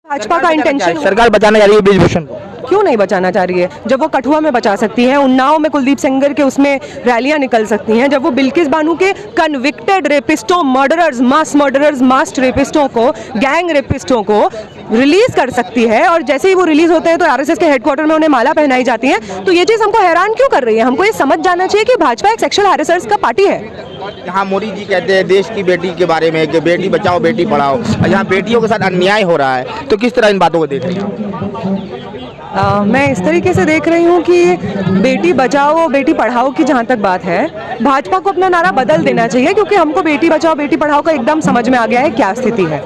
भाजपा का इंटेंशन सरकार बचाने जा रही है ब्रिजभूषण को, क्यों नहीं बचाना चाह रही है? जब वो कठुआ में बचा सकती है, उन्नाव में कुलदीप सेंगर के उसमें रैलियां निकल सकती हैं, जब वो बिल्किस बानू के कन्विक्टेड रेपिस्टों, मर्डरर्स, मास रेपिस्टों को, गैंग रेपिस्टों को रिलीज कर सकती है, और जैसे ही वो रिलीज होते हैं तो आरएसएस के हेडक्वार्टर में उन्हें माला पहनाई जाती है, तो ये चीज हमको हैरान क्यों कर रही है? हमको ये समझ जाना चाहिए कि भाजपा एक सेक्सुअल हैरेसर्स का पार्टी है। यहाँ मोदी जी कहते हैं देश की बेटी के बारे में कि बेटी बचाओ बेटी पढ़ाओ, यहाँ बेटियों के साथ अन्याय हो रहा है, तो किस तरह इन बातों को देख रही हैं? मैं इस तरीके से देख रही हूँ कि बेटी बचाओ बेटी पढ़ाओ की जहाँ तक बात है, भाजपा को अपना नारा बदल देना चाहिए, क्योंकि हमको बेटी बचाओ बेटी पढ़ाओ का एकदम समझ में आ गया है क्या स्थिति है।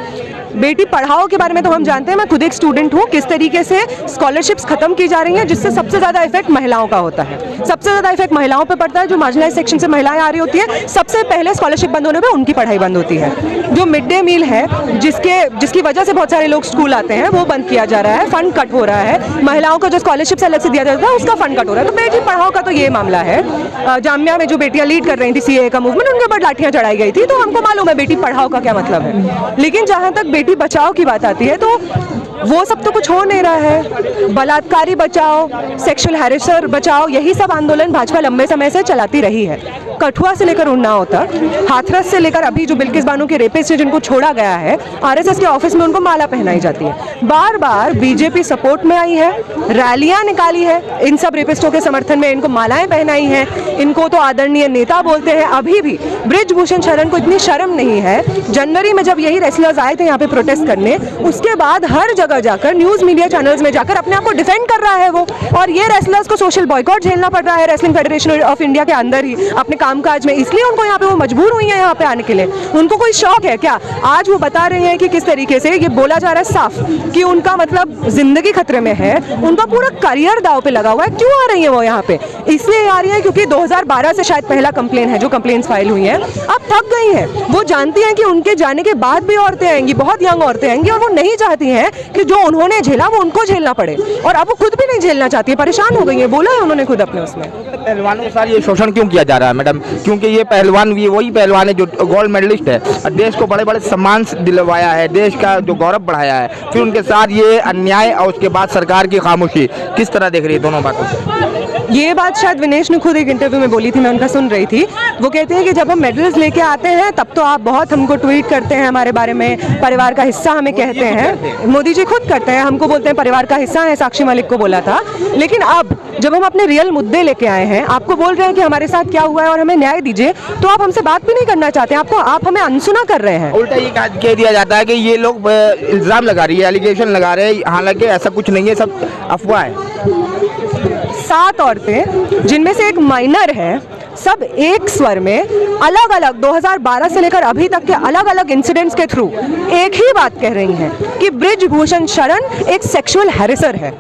बेटी पढ़ाओ के बारे में तो हम जानते हैं, मैं खुद एक स्टूडेंट हूँ, किस तरीके से स्कॉलरशिप्स खत्म की जा रही हैं, जिससे सबसे ज़्यादा इफेक्ट महिलाओं का होता है। सबसे ज़्यादा इफेक्ट महिलाओं पे पड़ता है, जो मार्जिनलाइज सेक्शन से महिलाएं आ रही होती है, सबसे पहले स्कॉलरशिप बंद होने पे उनकी पढ़ाई बंद होती है। जो मिड डे मील है, जिसकी वजह से बहुत सारे लोग स्कूल आते हैं, वो बंद किया जा रहा है, फंड कट हो रहा है। महिलाओं को जो स्कॉलरशिप से अलग से दिया जाता है उसका फंड कट हो रहा है। तो बेटी पढ़ाओ का तो ये मामला है। जामिया में जो बेटियां लीड कर रही थी सीएए का मूवमेंट, उनके ऊपर लाठियां चढ़ाई गई थी, तो हमको मालूम है बेटी पढ़ाओ का क्या मतलब है। लेकिन जहां तक बेटी बचाओ की बात आती है, तो वो सब तो कुछ हो नहीं रहा है। बलात्कारी बचाओ, सेक्सुअल हैरेसर बचाओ, यही सब आंदोलन भाजपा लंबे समय से चलाती रही है। कठुआ से लेकर उन्नाव तक, हाथरस से लेकर अभी जो बिल्किस बानू के रेपिस्ट से जिनको छोड़ा गया है, आरएसएस के ऑफिस में उनको माला पहनाई जाती है। बार बार बीजेपी सपोर्ट में आई है, रैलियां निकाली है, इन सब रेपिस्टों के समर्थन में इनको मालाएं पहनाई हैं, इनको तो आदरणीय नेता बोलते हैं। अभी भी ब्रिजभूषण शरण को इतनी शर्म नहीं है, जनवरी में जब यही रेसलर्स आए थे यहाँ पे प्रोटेस्ट करने, उसके बाद हर जगह जाकर न्यूज मीडिया चैनल्स में जाकर अपने आप को डिफेंड कर रहा है वो, और ये रेसलर्स को सोशल बॉयकॉट झेलना पड़ रहा है रेसलिंग फेडरेशन ऑफ इंडिया के अंदर ही अपने कामकाज में। इसलिए उनको यहाँ पे वो मजबूर हुई है यहाँ पे आने के लिए। उनको कोई शौक है क्या? आज वो बता रहे हैं कि किस तरीके से ये बोला जा रहा है साफ कि उनका मतलब जिंदगी खतरे में है, उनका पूरा करियर दाव पे लगा हुआ है। क्यों आ रही है वो यहाँ पे? इसलिए आ रही है क्योंकि 2012 से शायद पहला कंप्लेन है, जो कंप्लेन्स फाइल हुई है, अब थक गई है। वो जानती हैं कि उनके जाने के बाद भी औरतें आएंगी, बहुत यंग औरतें आएंगी, और वो नहीं चाहती हैं कि जो उन्होंने झेला वो उनको झेलना पड़े, और अब वो खुद भी नहीं झेलना चाहती है, परेशान हो गई है। बोला है उन्होंने खुद अपने उसमें। पहलवानों के साथ ये शोषण क्यों किया जा रहा है मैडम? क्योंकि ये पहलवान भी वही पहलवान है जो गोल्ड मेडलिस्ट है, और देश को बड़े बड़े सम्मान दिलवाया है, देश का जो गौरव बढ़ाया है, फिर उनके साथ ये अन्याय और उसके बाद सरकार की खामोशी, किस तरह देख रही है दोनों बातों को? ये बात शायद विनेश ने खुद एक इंटरव्यू में बोली थी, मैं उनका सुन रही थी। वो कहते हैं कि जब हम मेडल्स लेके आते हैं तब तो आप बहुत हमको ट्वीट करते हैं, हमारे बारे में परिवार का हिस्सा हमें कहते हैं। मोदी जी खुद करते हैं, हमको बोलते हैं परिवार का हिस्सा है, साक्षी मलिक को बोला था। लेकिन अब जब हम अपने रियल मुद्दे लेके आए हैं, आपको बोल रहे हैं कि हमारे साथ क्या हुआ है और हमें न्याय दीजिए, तो आप हमसे बात भी नहीं करना चाहते, आप हमें अनसुना कर रहे हैं। उल्टा ये कह दिया जाता है कि ये लोग इल्जाम लगा रही है, एलिगेशन लगा रहे हैं, हालांकि ऐसा कुछ नहीं है, सब अफवाह है। 7 औरतें, जिनमें से एक माइनर है, सब एक स्वर में अलग अलग 2012 से लेकर अभी तक के अलग अलग इंसिडेंट्स के थ्रू एक ही बात कह रही हैं कि ब्रिजभूषण शरण एक सेक्सुअल हैरेसर है।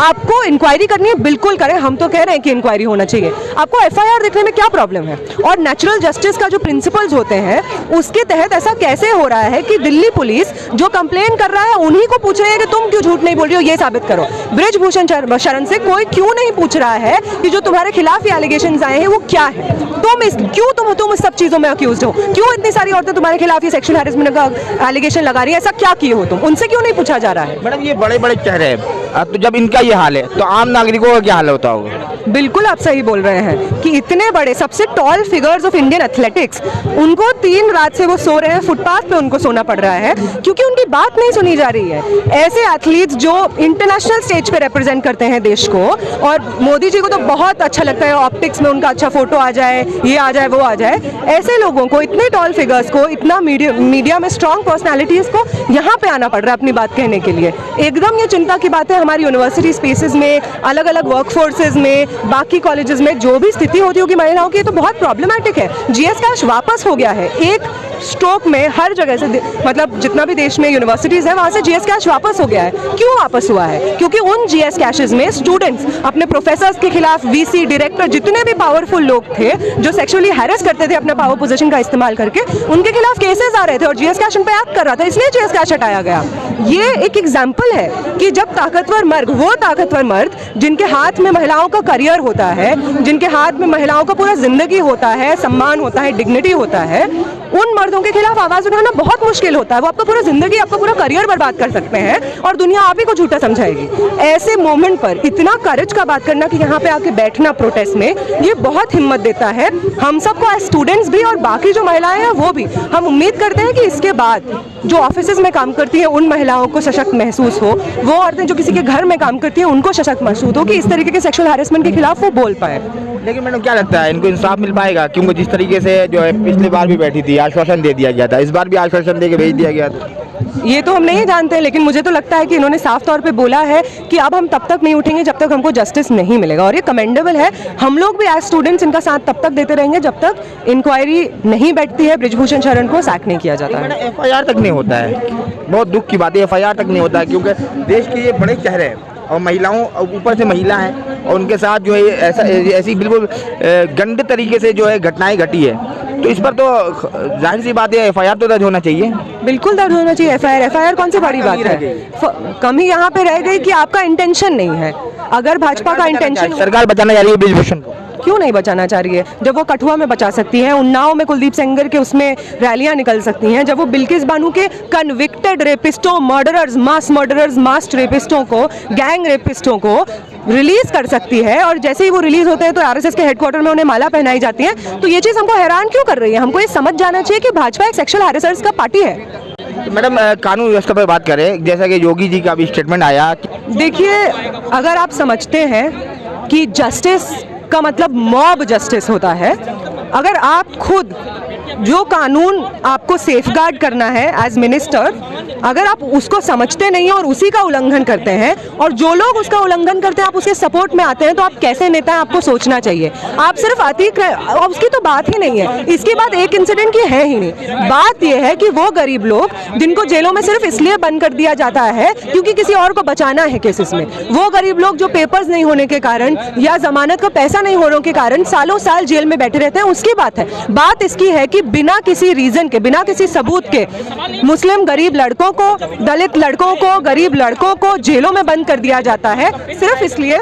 आपको इंक्वायरी करनी है, बिल्कुल करें, हम तो कह रहे हैं कि इंक्वायरी होना चाहिए। आपको एफआईआर देखने में क्या प्रॉब्लम है? और नेचुरल जस्टिस का जो प्रिंसिपल्स होते हैं उसके तहत ऐसा कैसे हो रहा है कि दिल्ली पुलिस जो कंप्लेन कर रहा है उन्हीं को पूछ रही है कि तुम क्यों झूठ नहीं बोल रही हो, ये साबित करो। ब्रिजभूषण शरण से कोई क्यों नहीं पूछ रहा है कि जो तुम्हारे खिलाफ ये एलिगेशंस आए हैं वो क्या है? तुम इस सब चीजों में अक्यूज्ड हो, क्यों इतनी सारी औरतें तुम्हारे खिलाफ ये सेक्सुअल हैरेसमेंट का एलिगेशन लगा रही है? ऐसा क्या किए हो तुम? उनसे क्यों नहीं पूछा जा रहा है? मैडम ये बड़े बड़े चेहरे हैं, तो जब इनका ये हाल है तो आम नागरिकों का क्या हाल होता होगा? बिल्कुल आप सही बोल रहे हैं कि इतने बड़े सबसे tall figures of Indian athletics, उनको 3 रात से वो सो रहे हैं, फुटपाथ पे उनको सोना पड़ रहा है क्योंकि उनकी बात नहीं सुनी जा रही है। ऐसे एथलीट्स जो इंटरनेशनल स्टेज पे रिप्रेजेंट करते हैं देश को, और मोदी जी को तो बहुत अच्छा लगता है ऑप्टिक्स में उनका अच्छा फोटो आ जाए, ये आ जाए, वो आ जाए, ऐसे लोगों को, इतने टॉल फिगर्स को, इतना मीडिया में स्ट्रॉन्ग पर्सनैलिटीज को यहाँ पे आना पड़ रहा है अपनी बात कहने के लिए। एकदम ये चिंता की बात है। हमारी यूनिवर्सिटी स्पेसेस में, अलग अलग वर्क फोर्सेज में, बाकी कॉलेजेस में जो भी स्थिति होती होगी महिलाओं की, तो बहुत प्रॉब्लमेटिक है। जीएस कैश वापस हो गया है एक स्ट्रोक में, हर जगह से, मतलब जितना भी देश में यूनिवर्सिटीज है वहां से जीएस कैश वापस हो गया है। क्यों वापस हुआ है? क्योंकि उन जीएस कैशेस में स्टूडेंट्स अपने प्रोफेसर्स के खिलाफ, वीसी, डायरेक्टर, जितने भी पावरफुल लोग थे जो सेक्सुअली हैरेस करते थे अपना पावर पोजीशन का इस्तेमाल करके, उनके खिलाफ केसेस आ रहे थे और जीएस कैश उन पे एक्ट कर रहा था, इसलिए जीएस कैश हटाया गया। ये एक एग्जाम्पल है कि जब ताकतवर मर्द, वो ताकतवर मर्द जिनके हाथ में महिलाओं का करियर होता है, जिनके हाथ में महिलाओं का पूरा जिंदगी होता है, सम्मान होता है, डिग्निटी होता है, उन मर्दों के खिलाफ आवाज उठाना बहुत मुश्किल होता है। वो आपका पूरा जिंदगी, आपका पूरा करियर बर्बाद कर सकते हैं और दुनिया आप ही को झूठा समझाएगी। ऐसे मोमेंट पर इतना करेज का बात करना कि यहाँ पे आके बैठना प्रोटेस्ट में, ये बहुत हिम्मत देता है हम सबको, एज स्टूडेंट्स भी और बाकी जो महिलाएं हैं वो भी। हम उम्मीद करते हैं कि इसके बाद जो ऑफिसेज में काम करती हैं उन महिलाओं को सशक्त महसूस हो, वो औरतें जो किसी के घर में काम करती हैं उनको सशक्त महसूस हो कि इस तरीके के सेक्सुअल हैरेसमेंट के खिलाफ वो बोल पाए। लेकिन मैडम क्या लगता है इनको इंसाफ मिल पाएगा? क्योंकि जिस तरीके से जो है पिछली बार भी बैठी थी, आश्वासन दे दिया गया था, इस बार भी आश्वासन दे के भेज दिया गया था। ये तो हम नहीं जानते, लेकिन मुझे तो लगता है कि इन्होंने साफ तौर पे बोला है कि अब हम तब तक नहीं उठेंगे जब तक हमको जस्टिस नहीं मिलेगा, और ये कमेंडेबल है। हम लोग भी एज स्टूडेंट्स इनका साथ तब तक देते रहेंगे जब तक इंक्वायरी नहीं बैठती है, बृजभूषण शरण को सैक नहीं किया जाता है। FIR तक नहीं होता है, बहुत दुख की बात है, FIR तक नहीं होता है, क्योंकि देश के ये बड़े चेहरे हैं और महिलाओं, ऊपर से महिला हैं और उनके साथ जो है ऐसी बिल्कुल गंदे तरीके से जो है घटनाएं घटी है, तो इस पर तो जाहिर सी बात है FIR तो दर्ज होना चाहिए। बिल्कुल दर्ज होना चाहिए FIR कौन सी बड़ी बात है? कमी यहाँ पे रह गई कि आपका इंटेंशन नहीं है। अगर भाजपा का इंटेंशन, सरकार बचाना चाह रही है बृजभूषण को, क्यों नहीं बचाना चाह रही है? जब वो कठुआ में बचा सकती है, उन्नाव में कुलदीप सेंगर के उसमें रैलियां निकल सकती हैं, जब वो बिल्किस बानू के कन्विक्टेड रेपिस्टों, मर्डरर्स, मास रेपिस्टों को, गैंग रेपिस्टों को रिलीज कर सकती है, और जैसे ही वो रिलीज होते हैं तो RSS के हेडक्वार्टर में उन्हें माला पहनाई जाती है, तो ये चीज़ हमको हैरान क्यों कर रही है? हमको ये समझ जाना चाहिए कि भाजपा एक सेक्सुअल हैरेसर्स का पार्टी है। मैडम कानून व्यवस्था पर बात करें, जैसा कि योगी जी का भी स्टेटमेंट आया। देखिए, अगर आप समझते हैं कि जस्टिस का मतलब मॉब जस्टिस होता है, अगर आप खुद जो कानून आपको सेफगार्ड करना है एज मिनिस्टर, अगर आप उसको समझते नहीं और उसी का उल्लंघन करते हैं, और जो लोग उसका उल्लंघन करते हैं आप उसके सपोर्ट में आते हैं, तो आप कैसे नेता हैं आपको सोचना चाहिए। आप सिर्फ अतीक, उसकी तो बात ही नहीं है, इसकी बात एक इंसिडेंट की है ही नहीं। बात यह है कि वो गरीब लोग जिनको जेलों में सिर्फ इसलिए बंद कर दिया जाता है क्योंकि किसी और को बचाना है केसेस में, वो गरीब लोग जो पेपर्स नहीं होने के कारण या जमानत का पैसा नहीं होने के कारण सालों साल जेल में बैठे रहते हैं, उसकी बात है। बात इसकी है कि बिना किसी रीजन के, बिना किसी सबूत के मुस्लिम गरीब लड़कों को, दलित लड़कों को, गरीब लड़कों को जेलों में बंद कर दिया जाता है, सिर्फ इसलिए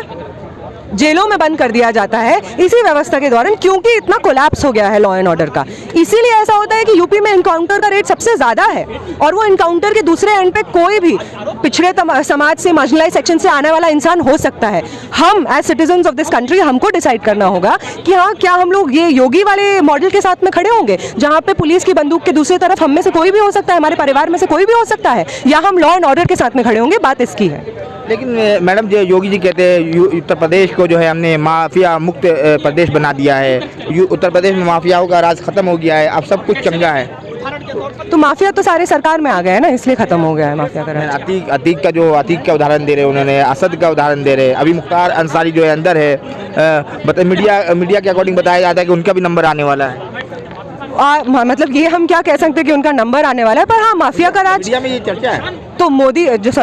जेलों में बंद कर दिया जाता है इसी व्यवस्था के दौरान, क्योंकि इतना कोलैप्स हो गया है लॉ एंड ऑर्डर का। इसीलिए ऐसा होता है कि यूपी में इनकाउंटर का रेट सबसे ज्यादा है, और वो इनकाउंटर के दूसरे एंड पे कोई भी पिछड़े समाज से, मार्जिनलाइज सेक्शन से आने वाला इंसान हो सकता है। हम as citizens of this country, हमको डिसाइड करना होगा कि हाँ, क्या हम लोग ये योगी वाले मॉडल के साथ में खड़े होंगे जहाँ पे पुलिस की बंदूक के दूसरी तरफ हम में से कोई भी हो सकता है, हमारे परिवार में से कोई भी हो सकता है, या हम लॉ एंड ऑर्डर के साथ में खड़े होंगे। बात इसकी है। लेकिन मैडम जो योगी जी कहते हैं उत्तर प्रदेश को जो है हमने माफिया मुक्त प्रदेश बना दिया है, उत्तर प्रदेश में माफियाओं का राज खत्म हो गया है, अब सब कुछ चंगा है। तो माफिया तो सारे सरकार में आ गए हैं ना, इसलिए खत्म हो गया है माफिया का राज। अतीक का उदाहरण दे रहे हैं उन्होंने, असद का उदाहरण दे रहे हैं, अभी मुख्तार अंसारी जो है अंदर है, मीडिया के अकॉर्डिंग बताया जाता है कि उनका भी नंबर आने वाला है। मतलब ये हम क्या कह सकते हैं कि उनका नंबर आने वाला है, पर हाँ, माफिया का राज में ये चर्चा है। तो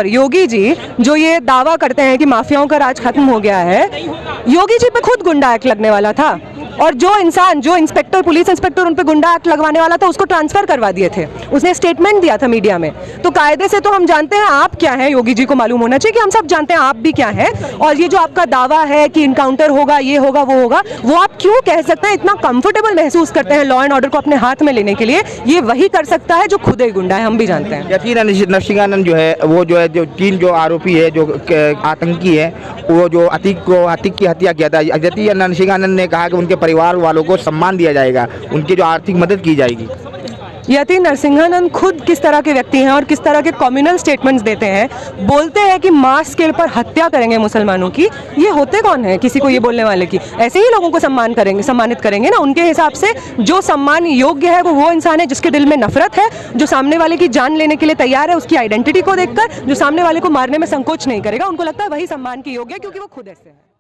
योगी जी जो ये दावा करते हैं कि माफियाओं का राज खत्म हो गया है, योगी जी पे खुद गुंडा एक्ट लगने वाला था, और जो इंस्पेक्टर, पुलिस इंस्पेक्टर उन पे गुंडा एक्ट लगवाने वाला था, उसको ट्रांसफर करवा दिए थे। उसने स्टेटमेंट दिया था मीडिया में। तो कायदे से तो हम जानते हैं आप क्या हैं, योगी जी को मालूम होना चाहिए कि हम सब जानते हैं आप भी क्या हैं। और ये जो आपका दावा है कि इनकाउंटर होगा, ये होगा, वो होगा, वो आप क्यों कह सकते हैं? इतना कंफर्टेबल महसूस करते हैं लॉ एंड ऑर्डर को अपने हाथ में लेने के लिए, ये वही कर सकता है जो खुद ही गुंडा है, हम भी जानते हैं। यतीन नरसिंहानंद जो है, वो जो है, जो 3 जो आरोपी है, जो आतंकी है, वो जो अतीक की हत्या किया था, यतीन नरसिंहानंद ने कहा कि उनके परिवार वालों को सम्मान दिया जाएगा, उनकी जो आर्थिक मदद की जाएगी। यतीन नरसिंहानंद खुद किस तरह के व्यक्ति हैं और किस तरह के कम्युनल स्टेटमेंट्स देते हैं, बोलते हैं कि मास स्केल पर हत्या करेंगे मुसलमानों की। ये होते कौन है किसी को ये बोलने वाले की? ऐसे ही लोगों को सम्मानित करेंगे ना। उनके हिसाब से जो सम्मान योग्य है वो इंसान है जिसके दिल में नफरत है, जो सामने वाले की जान लेने के लिए तैयार है, उसकी आइडेंटिटी को देखकर, जो सामने वाले को मारने में संकोच नहीं करेगा। उनको लगता है वही सम्मान की योग्य है क्योंकि वो खुद ऐसे है।